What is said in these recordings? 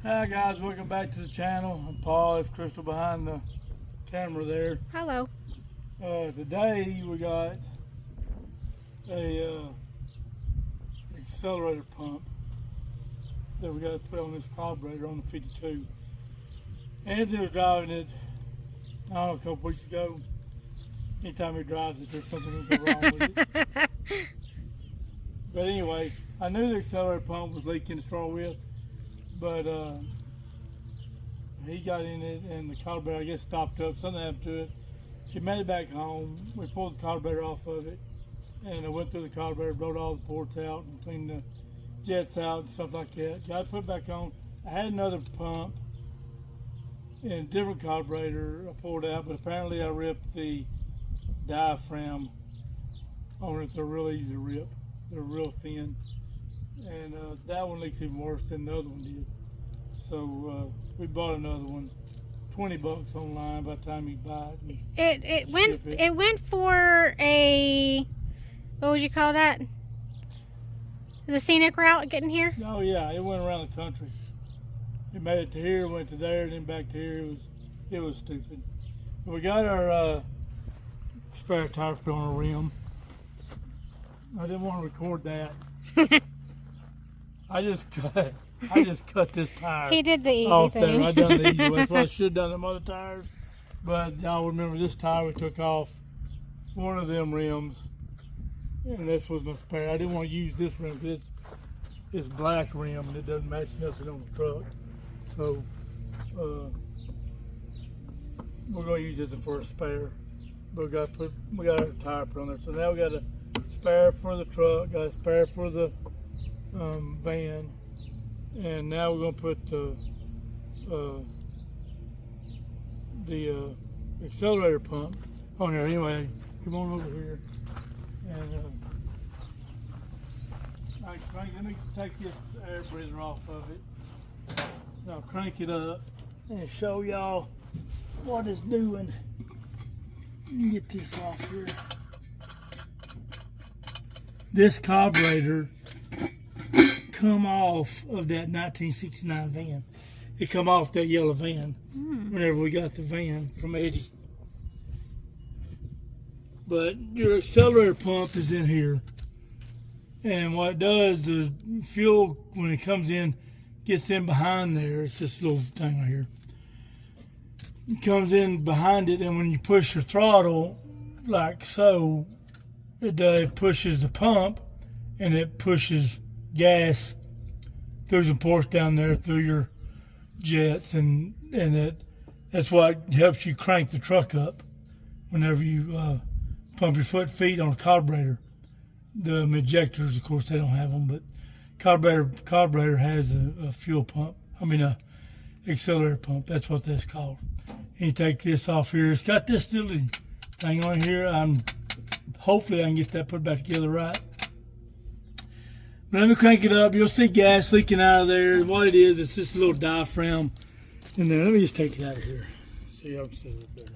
Hi guys, welcome back to the channel. I'm Paul. It's Crystal behind the camera there. Hello. Today we got a accelerator pump that we got to put on this carburetor on the 52. Anthony was driving it, I don't know, a couple weeks ago. Anytime he drives it, there's something that goes wrong with it. But anyway, I knew the accelerator pump was leaking to start with, but he got in it and the carburetor, I guess, stopped up. Something happened to it. He made it back home. We pulled the carburetor off of it, and I went through the carburetor, blowed all the ports out, and cleaned the jets out and stuff like that. Got it put back on. I had another pump in a different carburetor I pulled out, but apparently I ripped the diaphragm on it. They're real easy to rip. They're real thin, and that one leaks even worse than the other one did. So we bought another one, $20 online by the time you buy it. It went for a, what would you call that? The scenic route getting here? Oh yeah, it went around the country. It made it to here, went to there, and then back to here. It was stupid. We got our spare tire put on our rim. I didn't want to record that. I just cut this tire. He did the easy off thing. There. I done the easy way. That's what I should have done them other tires. But y'all remember this tire, we took off one of them rims, and this was my spare. I didn't want to use this rim because it's black rim and it doesn't match nothing on the truck. So we're going to use this for a spare. But we got our tire put on there. So now we got a spare for the truck, got a spare for the van, and now we're going to put the accelerator pump on there. Anyway, come on over here and let me take this air breather off of it. Now crank it up and show y'all what it's doing. Get this off here. This carburetor come off of that 1969 van. It come off that yellow van whenever we got the van from Eddie. But your accelerator pump is in here. And what it does, the fuel, when it comes in, gets in behind there. It's this little thing right here. It comes in behind it, and when you push your throttle, like so, it pushes the pump, and it pushes gas through some ports down there through your jets, and that's what helps you crank the truck up whenever you pump your feet on a carburetor. The ejectors, of course, they don't have them, but carburetor has a fuel pump. I mean, a accelerator pump. That's what that's called. And you take this off here. It's got this little thing on here. Hopefully I can get that put back together right. But let me crank it up. You'll see gas leaking out of there. What it is, it's just a little diaphragm in there. Let me just take it out of here so y'all can see a little better.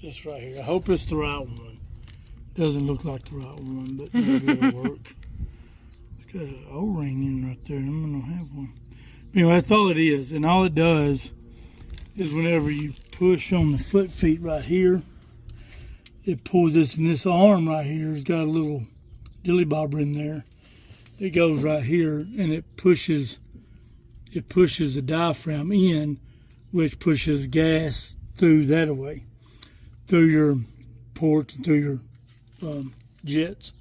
This right here. I hope it's the right one. Doesn't look like the right one, but maybe it'll work. It's got an O-ring in right there. I'm gonna have one. Anyway, that's all it is, and all it does is whenever you push on the foot feet right here, it pulls this, and this arm right here has got a little dilly bobber in there. It goes right here, and it pushes the diaphragm in, which pushes gas through that away. Through your ports and through your jets,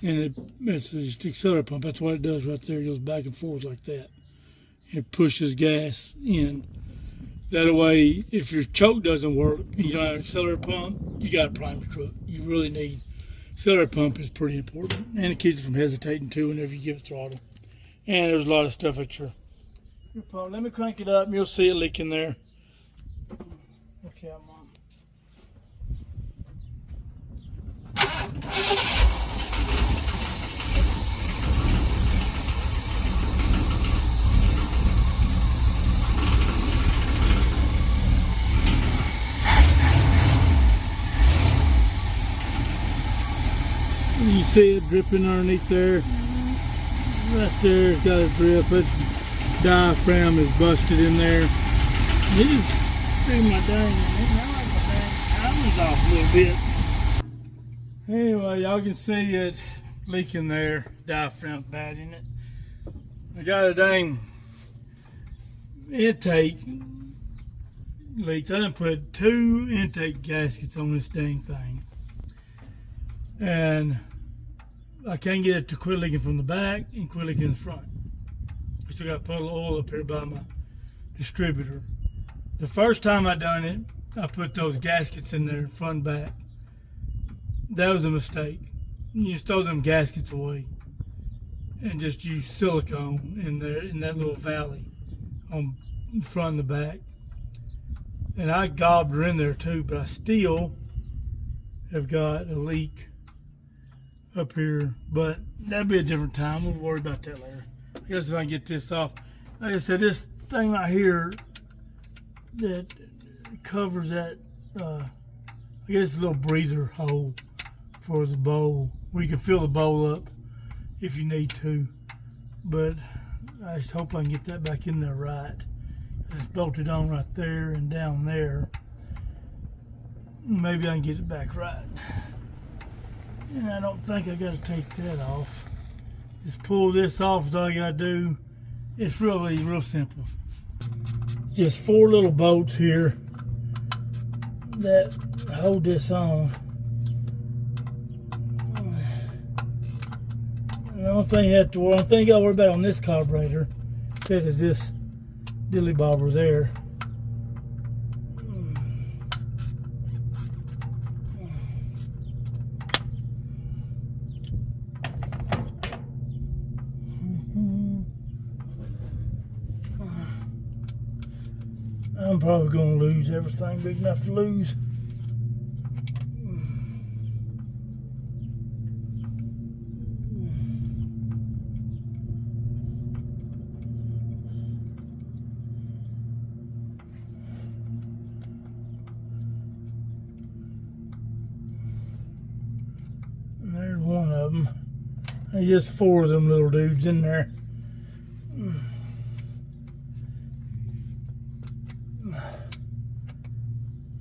and it's just an accelerator pump. That's what it does right there. It goes back and forth like that. It pushes gas in. That way, if your choke doesn't work and you don't have an accelerator pump, you got to prime your truck. You really need accelerator pump. Is pretty important, and it keeps it from hesitating too whenever you give it throttle. And there's a lot of stuff at your pump. Let me crank it up, and you'll see it leaking there. Watch out, Mom. see it dripping underneath there. Right there, it's got a drip. Its diaphragm is busted in there. You just see my dang, timer's off a little bit. Anyway, y'all can see it leaking there. Diaphragm's bad in it. I got a dang intake leaks. I done put 2 intake gaskets on this dang thing. And I can't get it to quit leaking from the back and quit leaking in the front. I still got to put a little oil up here by my distributor. The first time I done it, I put those gaskets in there, front and back. That was a mistake. You just throw them gaskets away and just use silicone in there, in that little valley on the front and the back. And I gobbed her in there too, but I still have got a leak up here, but that'll be a different time. We'll worry about that later. I guess if I can get this off. Like I said, this thing right here that covers that, I guess it's a little breather hole for the bowl, where you can fill the bowl up if you need to. But I just hope I can get that back in there right. It's bolted on right there and down there. Maybe I can get it back right. And I don't think I got to take that off. Just pull this off is all I got to do. It's really real simple. Just 4 little bolts here that hold this on. And the only thing I got to worry about on this carburetor is this dilly bobber there. I'm probably going to lose everything big enough to lose. And there's one of them. There's just 4 of them little dudes in there.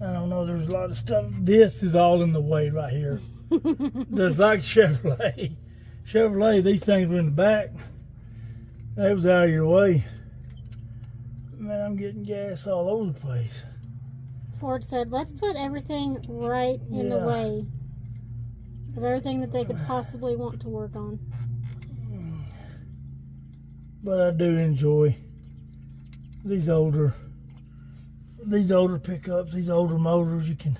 I don't know, there's a lot of stuff. This is all in the way right here. There's like Chevrolet. Chevrolet, these things were in the back. That was out of your way. Man, I'm getting gas all over the place. Ford said, let's put everything right in the way of everything that they could possibly want to work on. But I do enjoy these older pickups, these older motors. You can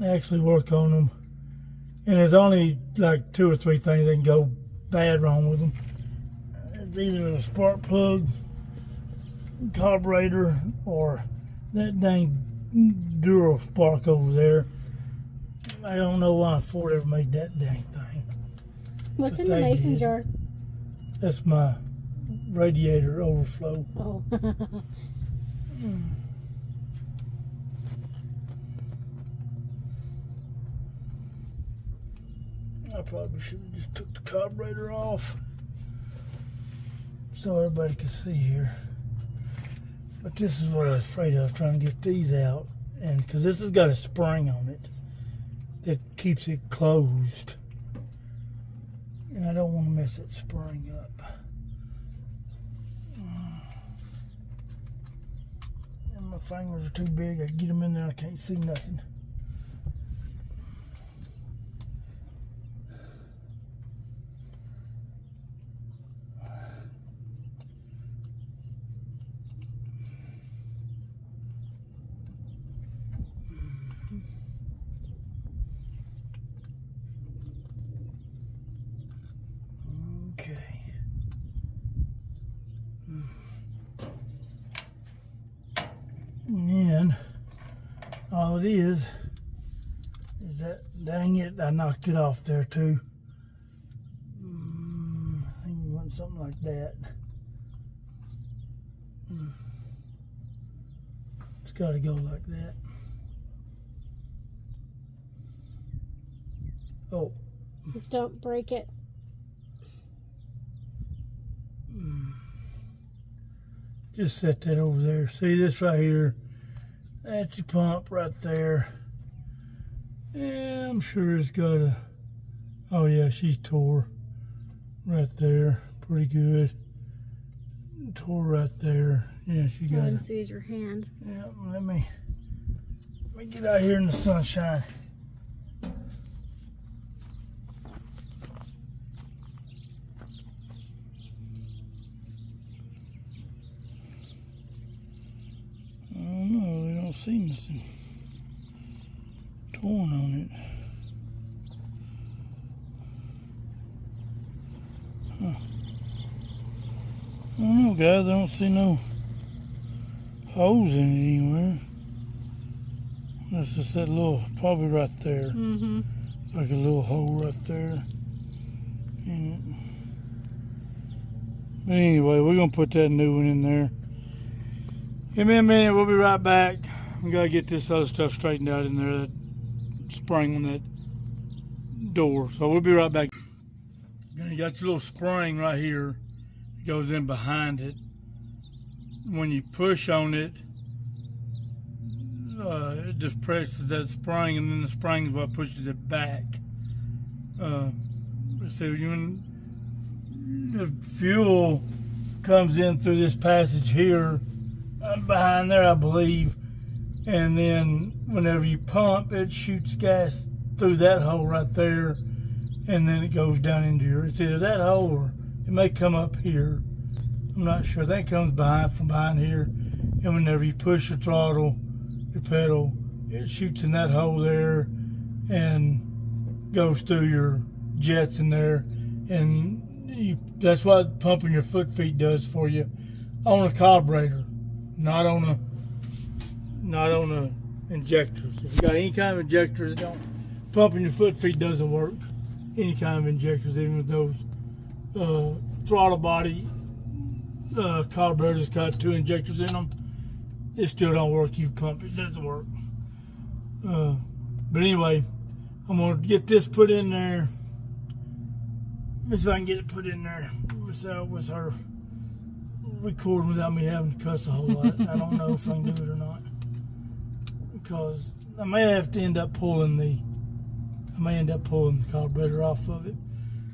actually work on them, and there's only like 2 or 3 things that can go bad wrong with them. It's either a spark plug, carburetor, or that dang Duro spark over there. I don't know why Ford ever made that dang thing. What's in the mason jar? That's my radiator overflow. Oh. I probably should have just took the carburetor off so everybody could see here. But this is what I was afraid of, trying to get these out. And because this has got a spring on it that keeps it closed. And I don't want to mess that spring up. And my fingers are too big. I get them in there, I can't see nothing. And all it is that, dang it, I knocked it off there too. I think we want something like that. It's got to go like that. Oh, Just don't break it. Just set that over there. See this right here? That's your pump right there. Yeah, I'm sure it's got a... Oh yeah, she's tore right there. Pretty good. Tore right there. Yeah, she got it. See your hand. Yeah, let me get out here in the sunshine. I don't know, they don't see nothing torn on it. Huh. I don't know, guys. I don't see no holes in it anywhere. That's just that little, probably right there. Mm-hmm. It's like a little hole right there in it. But anyway, we're going to put that new one in there. Give me a minute. We'll be right back. We got to get this other stuff straightened out in there, that spring on that door. So we'll be right back. You got your little spring right here. It goes in behind it. When you push on it, it just presses that spring, and then the spring is what pushes it back. So when the fuel comes in through this passage here, behind there, I believe, and then whenever you pump, it shoots gas through that hole right there, and then it goes down into your, it's either that hole or it may come up here. I'm not sure. That comes from behind here, and whenever you push the throttle, your pedal, it shoots in that hole there and goes through your jets in there, and that's what pumping your foot feet does for you on a carburetor, not on a injectors. If you got any kind of injectors that don't, pumping your foot feet doesn't work. Any kind of injectors, even with those throttle body carburetors got 2 injectors in them, it still don't work. You pump it, doesn't work. But anyway, I'm gonna get this put in there. Let's see if I can get it put in there with her recording without me having to cuss a whole lot. I don't know if I can do it or not, because I may have to end up pulling the carburetor off of it,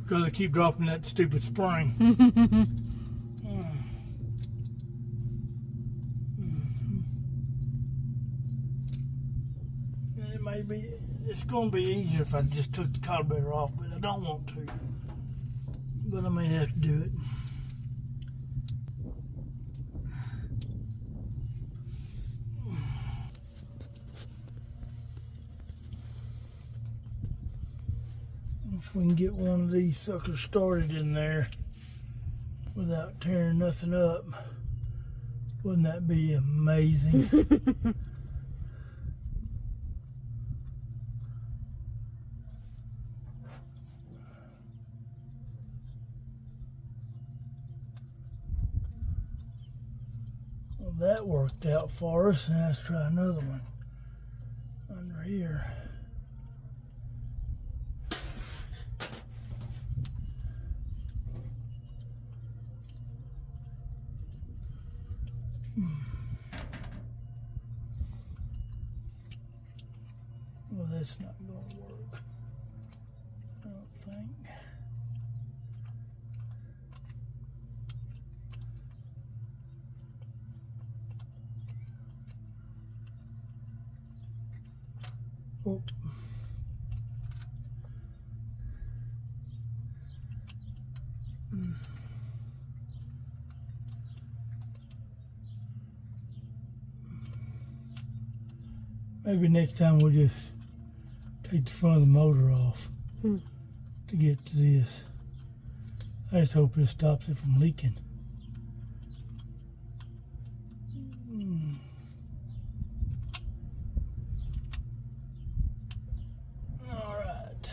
because I keep dropping that stupid spring. It's going to be easier if I just took the carburetor off, but I don't want to. But I may have to do it. If we can get one of these suckers started in there without tearing nothing up, wouldn't that be amazing? Well, that worked out for us. Now let's try another one under here. Well, that's not going to work, I don't think. Oh. Maybe next time we'll just take the front of the motor off to get to this. I just hope it stops it from leaking. All right.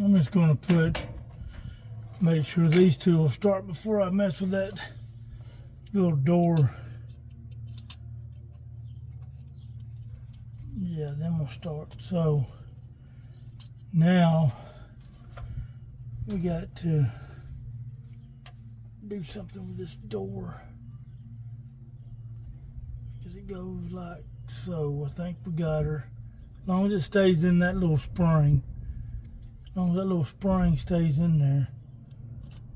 I'm just going to make sure these two will start before I mess with that little door. Yeah, then we'll start. So now we got to do something with this door, because it goes like so. I think we got her. As long as it stays in that little spring, as long as that little spring stays in there,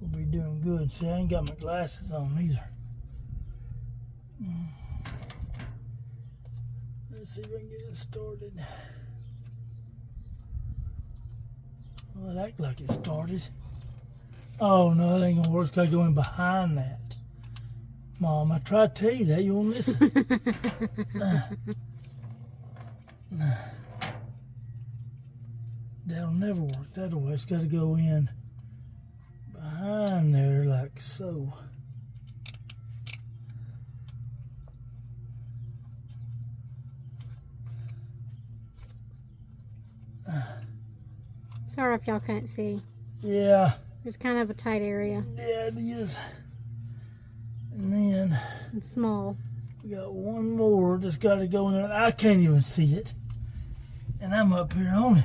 we'll be doing good. See, I ain't got my glasses on either. Let's see if I can get it started. Well, it acts like it started. Oh no, that ain't gonna work. It's gotta go in behind that. Mom, I tried to tell you that. You won't listen. That'll never work that way. It's gotta go in behind there like so. Sorry if y'all can't see. Yeah. It's kind of a tight area. Yeah, it is. And then It's small. we got one more that's got to go in there. I can't even see it, and I'm up here on it.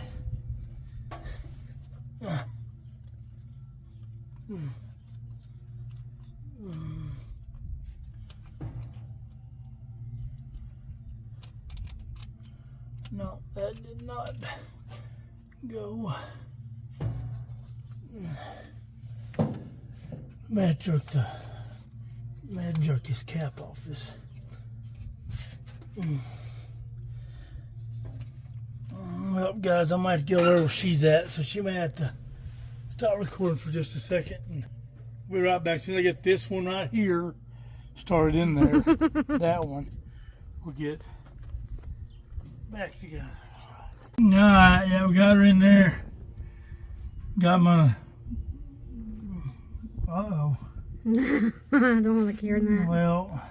No, that did not go. Man, jerk his cap off this. Well, guys, I might have to get over where she's at, so she may have to stop recording for just a second, and we'll be right back. As soon as I get this one right here started in there, that one, we'll get back together. Alright, yeah, we got her in there. Got my... Uh-oh. I don't like hearing that. Well...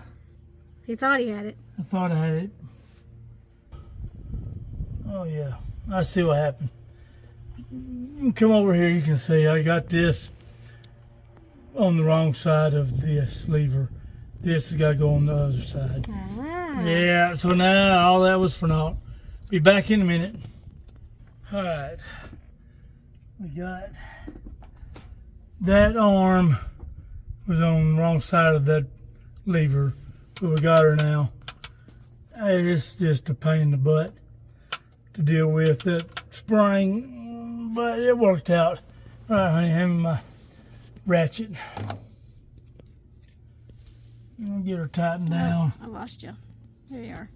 He thought he had it. I thought I had it. Oh yeah, I see what happened. You can come over here, you can see I got this on the wrong side of this lever. This has got to go on the other side. Ah. Yeah, so now all that was for naught. Be back in a minute. Alright, we got that arm was on the wrong side of that lever, but we got her now. Hey, it's just a pain in the butt to deal with that spring, but it worked out. All right, honey, hand me my ratchet. I'll get her tightened down. I lost you. There you are.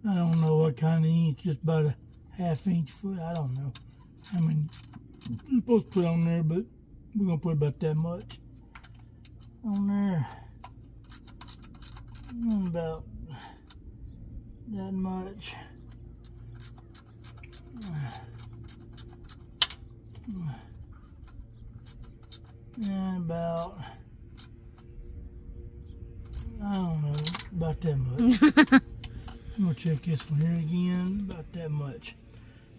I don't know what kind of inch, just about a ½ inch foot. I don't know. I mean, you're supposed to put on there, but we're gonna put about that much on there. About that much. And about, I don't know, about that much. I'm gonna check this one here again, about that much.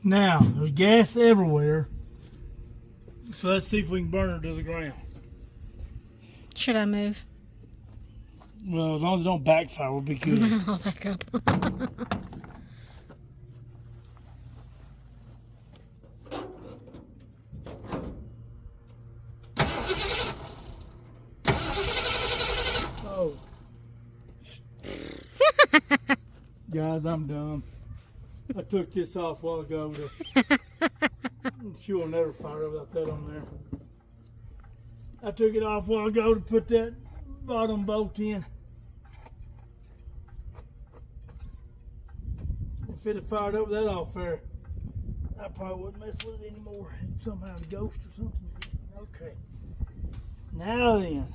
Now, there's gas everywhere, so let's see if we can burn her to the ground. Should I move? Well, as long as it don't backfire, we'll be good. I'll back up. Oh. Guys, I'm done. I took this off a while ago. She will never fire up without that on there. I took it off a while ago to put that bottom bolt in. If it had fired up that off there, I probably wouldn't mess with it anymore. Somehow a ghost or something. Okay. Now then.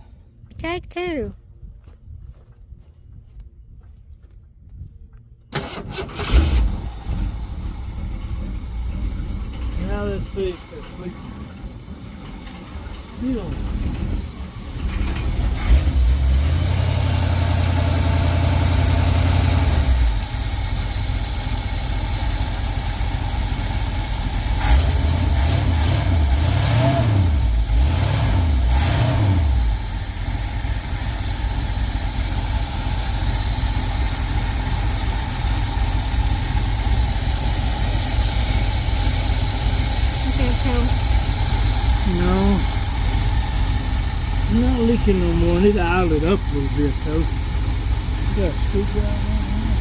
Take two. Now let's see if they're sleeping. You know. leaking no more. I need to idle it up a little bit though. Got a screwdriver on there.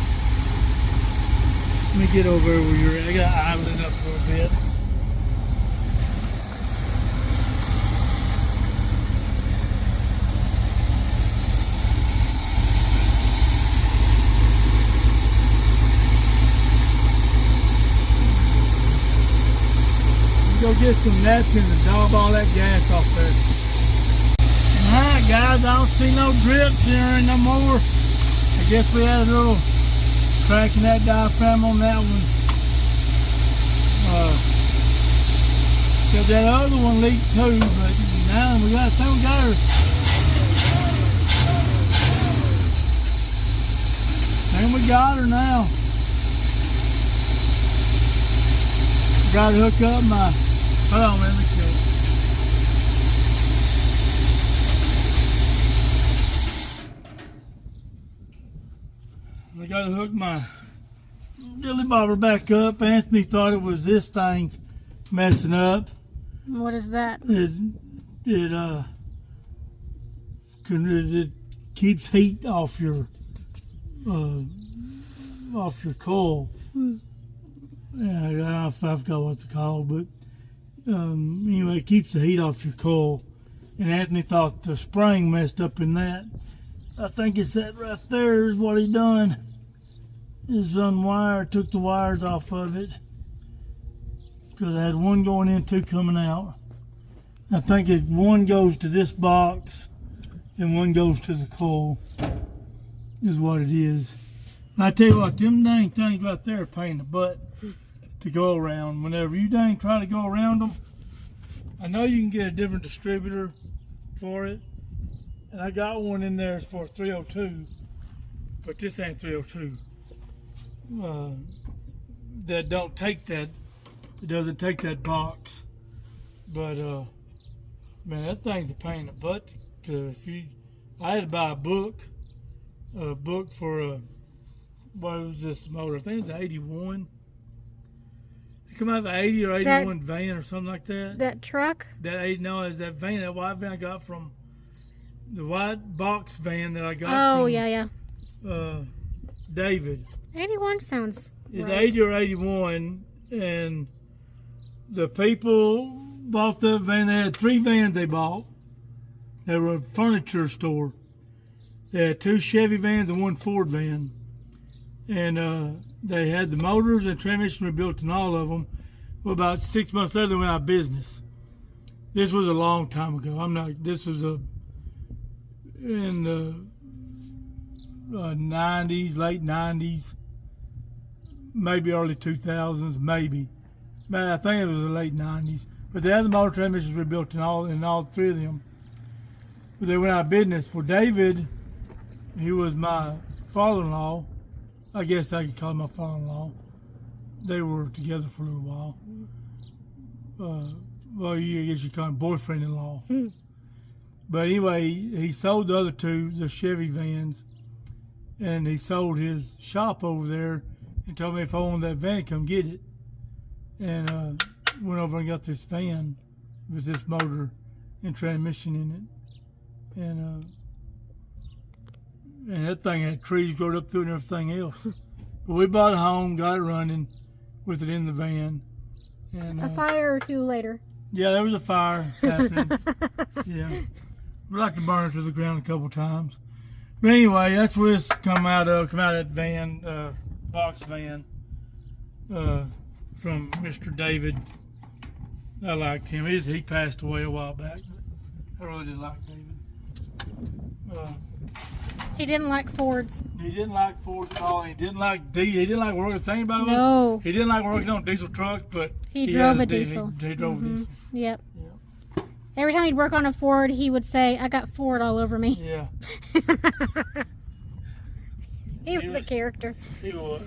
Let me get over where you're at. I got to idle it up a little bit. Go get some napkins and daub all that gas off there. Alright guys, I don't see no drips here no more. I guess we had a little crack in that diaphragm on that one. That other one leaked too, but now we got her. And we got her now. Gotta hook up my, hold on, let me see. I gotta hook my dilly bobber back up. Anthony thought it was this thing messing up. What is that? It keeps heat off your coil. Yeah, I forgot what it's called, but anyway, it keeps the heat off your coil. And Anthony thought the spring messed up in that. I think it's that right there is what he done. Is unwired, took the wires off of it. Because I had one going in, two coming out. I think one goes to this box and one goes to the coil, is what it is. And I tell you what, them dang things right there are a pain in the butt to go around. Whenever you dang try to go around them, I know you can get a different distributor for it. And I got one in there for 302, but this ain't 302. That don't take that. It doesn't take that box. But man, that thing's a pain in the butt. I had to buy a book for what was this motor? I think it's 81. It come out of an 80 or 81 van or something like that. That truck? It's that van, that white van I got from the white box van that I got from. Oh, yeah. David. 81 sounds It's right. 80 or 81, and the people bought the van. They had 3 vans they bought. They were a furniture store. They had 2 Chevy vans and 1 Ford van. And they had the motors and transmission rebuilt in all of them. Well, about 6 months later, they went out of business. This was a long time ago. This was in the 90s, late 90s, maybe early 2000s, maybe. But I think it was the late 90s. But they had the motor transmissions rebuilt in all 3 of them. But they went out of business. Well, David, he was my father-in-law. I guess I could call him my father-in-law. They were together for a little while. Well, I guess you call him boyfriend-in-law. But anyway, he sold the other 2, the Chevy vans, and he sold his shop over there and told me if I wanted that van, come get it. And went over and got this van with this motor and transmission in it. And that thing had trees growing up through it and everything else. But we bought it home, got it running with it in the van. And a fire or 2 later. Yeah, there was a fire happening. Yeah. We like to burn it to the ground a couple times. But anyway, that's where this come out of that van, box van, from Mr. David. I liked him. He passed away a while back. I really did like David. He didn't like Fords. He didn't like Fords at all. He didn't like working. Thing about it, No. he didn't like working on a diesel truck, but He drove a diesel. He drove a diesel. Yep. Every time he'd work on a Ford, he would say, "I got Ford all over me." Yeah. He was a character. He was.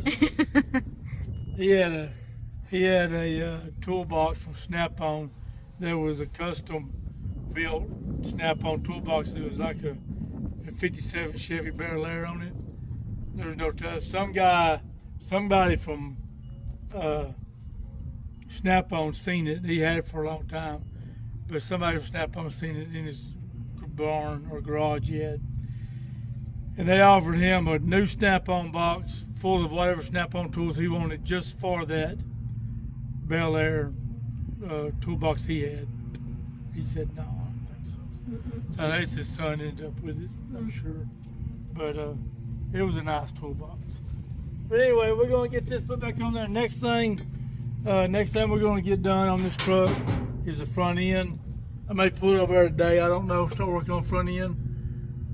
He had a toolbox from Snap-on. There was a custom built Snap-on toolbox. It was like a 57 Chevy Barrel Air on it. There was no touch. Somebody from Snap-on seen it. He had it for a long time, but somebody from Snap-on seen it in his barn or garage yet. And they offered him a new snap-on box full of whatever snap-on tools he wanted just for that Bel Air toolbox he had. He said, no, I don't think so. So that's his son ended up with it, I'm sure. But it was a nice toolbox. But anyway, we're going to get this put back on there. Next thing we're going to get done on this truck is the front end. I may pull it over there today. I don't know. Start working on the front end.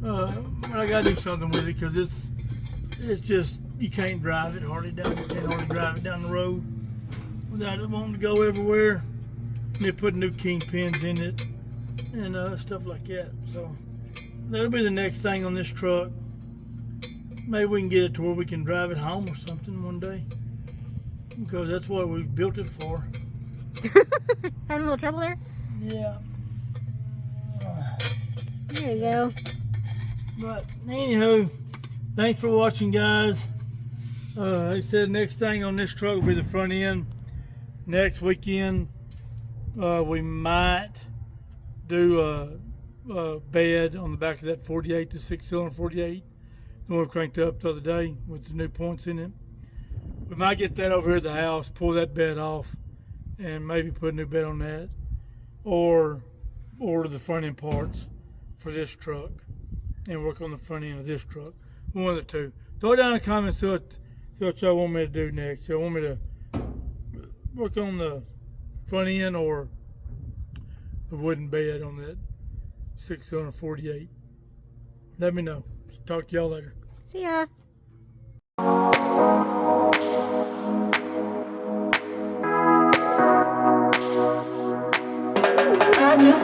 I got to do something with it because it's just, you can't drive it hardly down. You can't hardly drive it down the road without it wanting to go everywhere. They put new kingpins in it and stuff like that. So that'll be the next thing on this truck. Maybe we can get it to where we can drive it home or something one day, because that's what we built it for. Having a little trouble there? Yeah. There you go. But anywho, thanks for watching, guys. Like I said, next thing on this truck will be the front end. Next weekend, we might do a bed on the back of that 48, the 6-cylinder 48. The one we cranked up the other day with the new points in it. We might get that over here at the house, pull that bed off, and maybe put a new bed on that, or order the front end parts for this truck and work on the front end of this truck. One of the two. Throw it down in the comments, see what y'all want me to do next. Y'all want me to work on the front end or the wooden bed on that 6-cylinder 48? Let me know. Talk to y'all later. See ya. I just